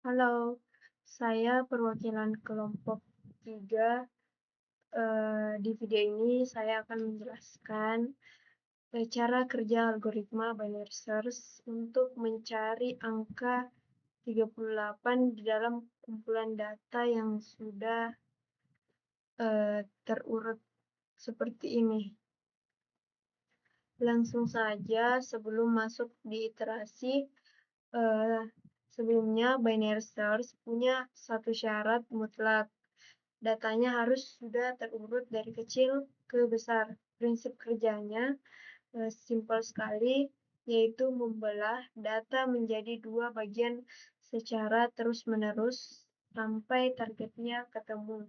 Halo, saya perwakilan kelompok 3. Di video ini saya akan menjelaskan cara kerja algoritma binary search untuk mencari angka 38 di dalam kumpulan data yang sudah terurut seperti ini. Langsung saja sebelum masuk di iterasi, sebelumnya binary search punya satu syarat mutlak. Datanya harus sudah terurut dari kecil ke besar. Prinsip kerjanya simpel sekali, yaitu membelah data menjadi dua bagian secara terus-menerus sampai targetnya ketemu.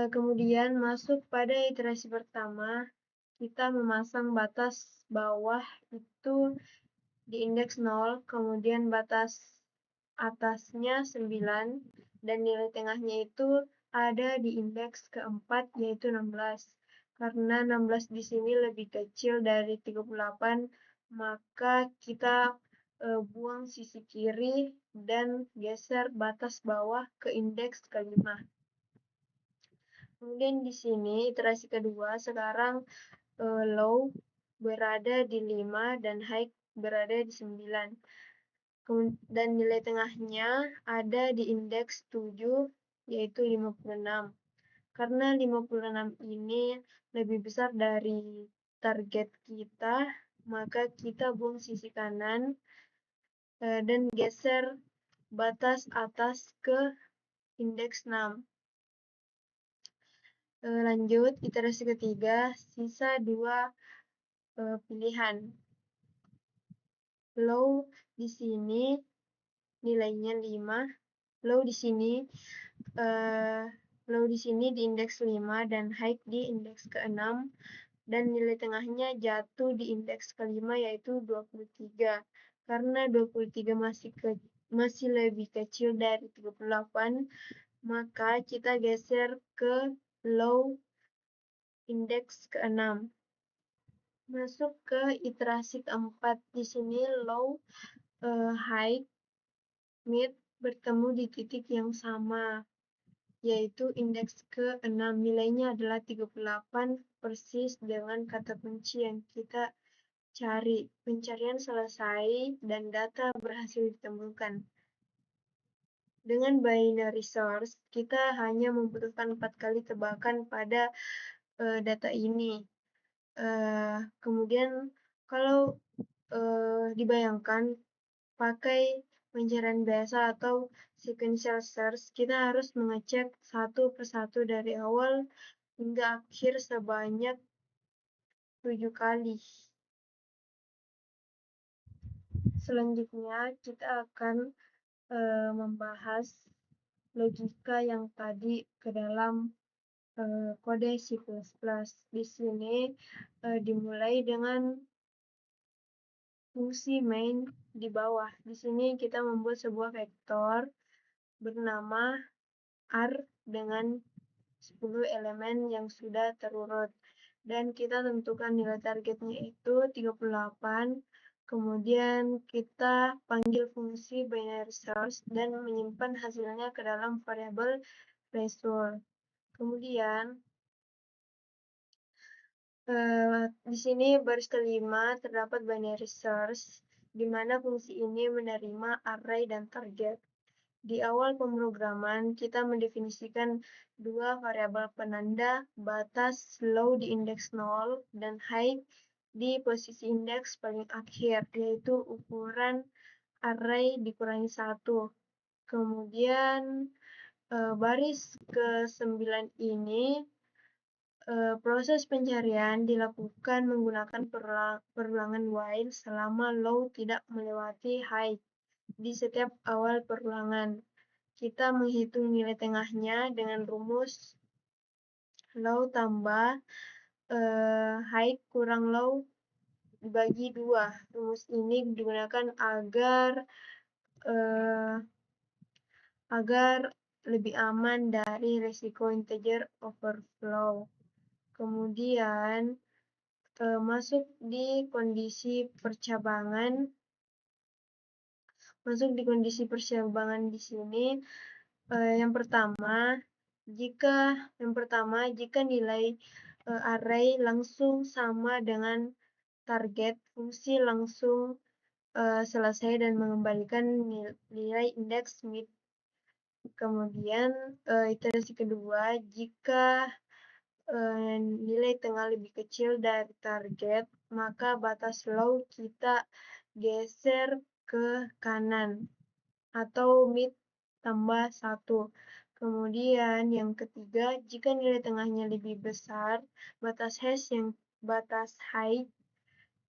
Kemudian masuk pada iterasi pertama, kita memasang batas bawah itu di indeks 0, kemudian batas atasnya 9, dan nilai tengahnya itu ada di indeks keempat, yaitu 16. Karena 16 di sini lebih kecil dari 38, maka kita buang sisi kiri dan geser batas bawah ke indeks kelima. Kemudian di sini iterasi kedua, sekarang low berada di 5 dan high berada di 9. Dan nilai tengahnya ada di indeks 7, yaitu 56. Karena 56 ini lebih besar dari target kita, maka kita buang sisi kanan dan geser batas atas ke indeks 6. Lanjut, iterasi ketiga, sisa 2 pilihan. Low di sini nilainya 5, low di sini di indeks 5 dan high di indeks ke-6, dan nilai tengahnya jatuh di indeks kelima, yaitu 23. Karena 23 masih lebih kecil dari 38, maka kita geser ke low indeks ke-6. Masuk ke iterasi keempat. Di sini low, high, mid bertemu di titik yang sama, yaitu indeks ke-6. Nilainya adalah 38, persis dengan kata kunci yang kita cari. Pencarian selesai dan data berhasil ditemukan. Dengan binary search, kita hanya membutuhkan 4 kali tebakan pada data ini. Kemudian kalau dibayangkan pakai pencarian biasa atau sequential search, kita harus mengecek satu persatu dari awal hingga akhir sebanyak 7 kali. Selanjutnya kita akan membahas logika yang tadi ke dalam kode C++. Di sini dimulai dengan fungsi main di bawah. Di sini kita membuat sebuah vektor bernama R dengan 10 elemen yang sudah terurut. Dan kita tentukan nilai targetnya itu 38. Kemudian kita panggil fungsi binary search dan menyimpan hasilnya ke dalam variabel result. Kemudian di sini baris kelima terdapat binary search, di mana fungsi ini menerima array dan target. Di awal pemrograman, kita mendefinisikan dua variabel penanda batas low di indeks 0 dan high di posisi indeks paling akhir, yaitu ukuran array dikurangi 1. Kemudian baris ke-9 ini proses pencarian dilakukan menggunakan perulangan while selama low tidak melewati high. Di setiap awal perulangan, kita menghitung nilai tengahnya dengan rumus low tambah high kurang low dibagi 2. Rumus ini digunakan agar lebih aman dari risiko integer overflow. Kemudian masuk di kondisi percabangan. masuk di kondisi perseorangan di sini. Yang pertama, jika nilai array langsung sama dengan target, fungsi langsung selesai dan mengembalikan nilai indeks mid. Kemudian iterasi kedua, jika nilai tengah lebih kecil dari target, maka batas low kita geser ke kanan atau mid tambah 1. Kemudian yang ketiga, jika nilai tengahnya lebih besar, batas height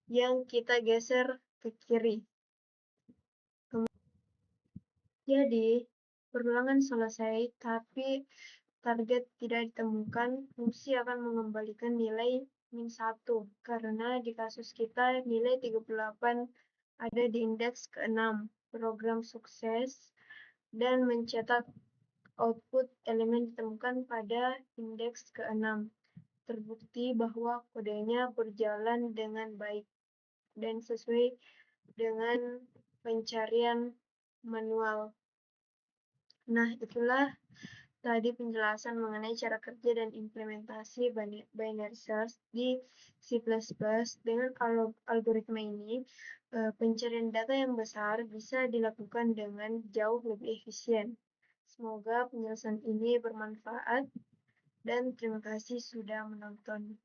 yang kita geser ke kiri. Jadi, perulangan selesai, tapi target tidak ditemukan, fungsi akan mengembalikan nilai min 1, karena di kasus kita nilai 38 ada di indeks ke-6. Program sukses dan mencetak output elemen ditemukan pada indeks ke-6. Terbukti bahwa kodenya berjalan dengan baik dan sesuai dengan pencarian manual. Nah, itulah tadi penjelasan mengenai cara kerja dan implementasi binary search di C++. Dengan algoritma ini, pencarian data yang besar bisa dilakukan dengan jauh lebih efisien. Semoga penjelasan ini bermanfaat dan terima kasih sudah menonton.